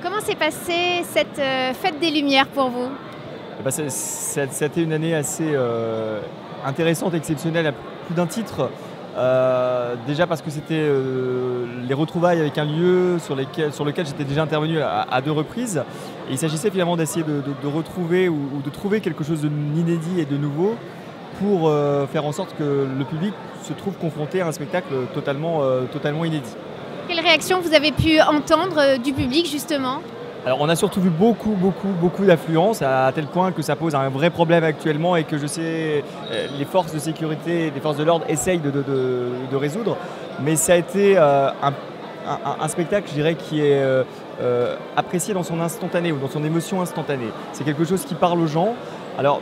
Comment s'est passée cette fête des Lumières pour vous? C'était une année assez intéressante, exceptionnelle à plus d'un titre. Déjà parce que c'était les retrouvailles avec un lieu sur lequel j'étais déjà intervenu à 2 reprises. Et il s'agissait finalement d'essayer de retrouver ou de trouver quelque chose d'inédit et de nouveau pour faire en sorte que le public se trouve confronté à un spectacle totalement inédit. Quelle réaction vous avez pu entendre du public justement? Alors on a surtout vu beaucoup d'affluence, à tel point que ça pose un vrai problème actuellement et que je sais les forces de sécurité, les forces de l'ordre essayent de résoudre. Mais ça a été un spectacle, je dirais, qui est apprécié dans son instantané ou dans son émotion instantanée. C'est quelque chose qui parle aux gens. Alors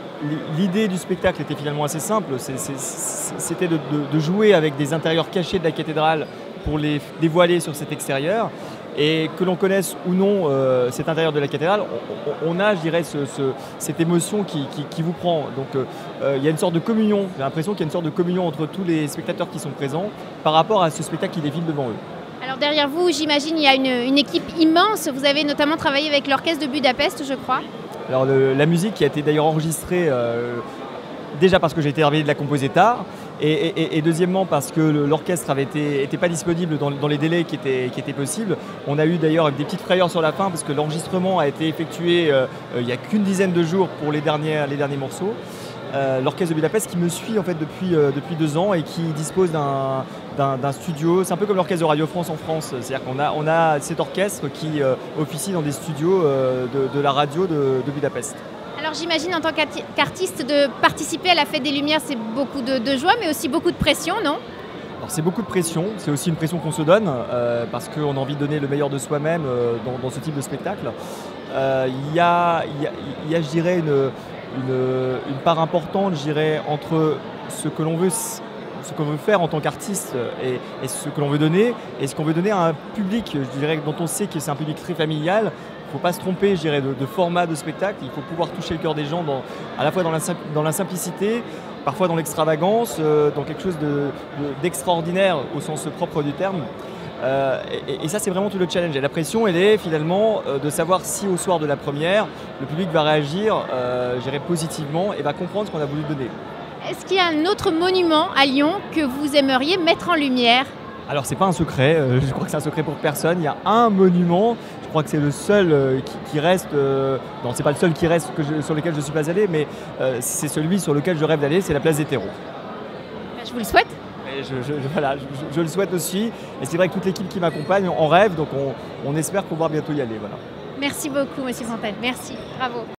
l'idée du spectacle était finalement assez simple, c'était de jouer avec des intérieurs cachés de la cathédrale pour les dévoiler sur cet extérieur. Et que l'on connaisse ou non cet intérieur de la cathédrale, on a, je dirais, cette émotion qui vous prend. Donc il y a une sorte de communion, j'ai l'impression qu'il y a une sorte de communion entre tous les spectateurs qui sont présents par rapport à ce spectacle qui défile devant eux. Alors derrière vous, j'imagine, il y a une équipe immense. Vous avez notamment travaillé avec l'orchestre de Budapest, je crois. Alors la musique qui a été d'ailleurs enregistrée, déjà parce que j'ai été arrivé de la composer tard, et deuxièmement parce que l'orchestre était pas disponible dans les délais qui étaient possibles. On a eu d'ailleurs des petites frayeurs sur la fin parce que l'enregistrement a été effectué il n'y a qu'une dizaine de jours pour les derniers morceaux. L'orchestre de Budapest qui me suit en fait depuis 2 ans et qui dispose d'un studio. C'est un peu comme l'orchestre de Radio France en France, c'est-à-dire qu'on a cet orchestre qui officie dans des studios de la radio de Budapest. Alors j'imagine en tant qu'artiste de participer à la Fête des Lumières, c'est beaucoup de joie mais aussi beaucoup de pression, non? Alors c'est beaucoup de pression, c'est aussi une pression qu'on se donne parce qu'on a envie de donner le meilleur de soi-même dans ce type de spectacle. Il y a, je dirais, une part importante, je dirais, entre ce que l'on veut faire en tant qu'artiste et ce que l'on veut donner, et ce qu'on veut donner à un public, je dirais, dont on sait que c'est un public très familial. Il ne faut pas se tromper, je dirais, de format de spectacle. Il faut pouvoir toucher le cœur des gens à la fois dans la simplicité, parfois dans l'extravagance, dans quelque chose d'extraordinaire au sens propre du terme. Et ça, c'est vraiment tout le challenge. Et la pression, elle est finalement de savoir si au soir de la première, le public va réagir, je dirais, positivement et va comprendre ce qu'on a voulu donner. Est-ce qu'il y a un autre monument à Lyon que vous aimeriez mettre en lumière? Alors c'est pas un secret, je crois que c'est un secret pour personne. Il y a un monument, je crois que c'est le seul qui reste, non c'est pas le seul qui reste sur lequel je ne suis pas allé, mais c'est celui sur lequel je rêve d'aller, c'est la place des Terreaux. Je vous le souhaite. Et je le souhaite aussi, et c'est vrai que toute l'équipe qui m'accompagne en rêve, donc on espère pouvoir bientôt y aller. Voilà. Merci beaucoup Monsieur Fontaine, merci, bravo.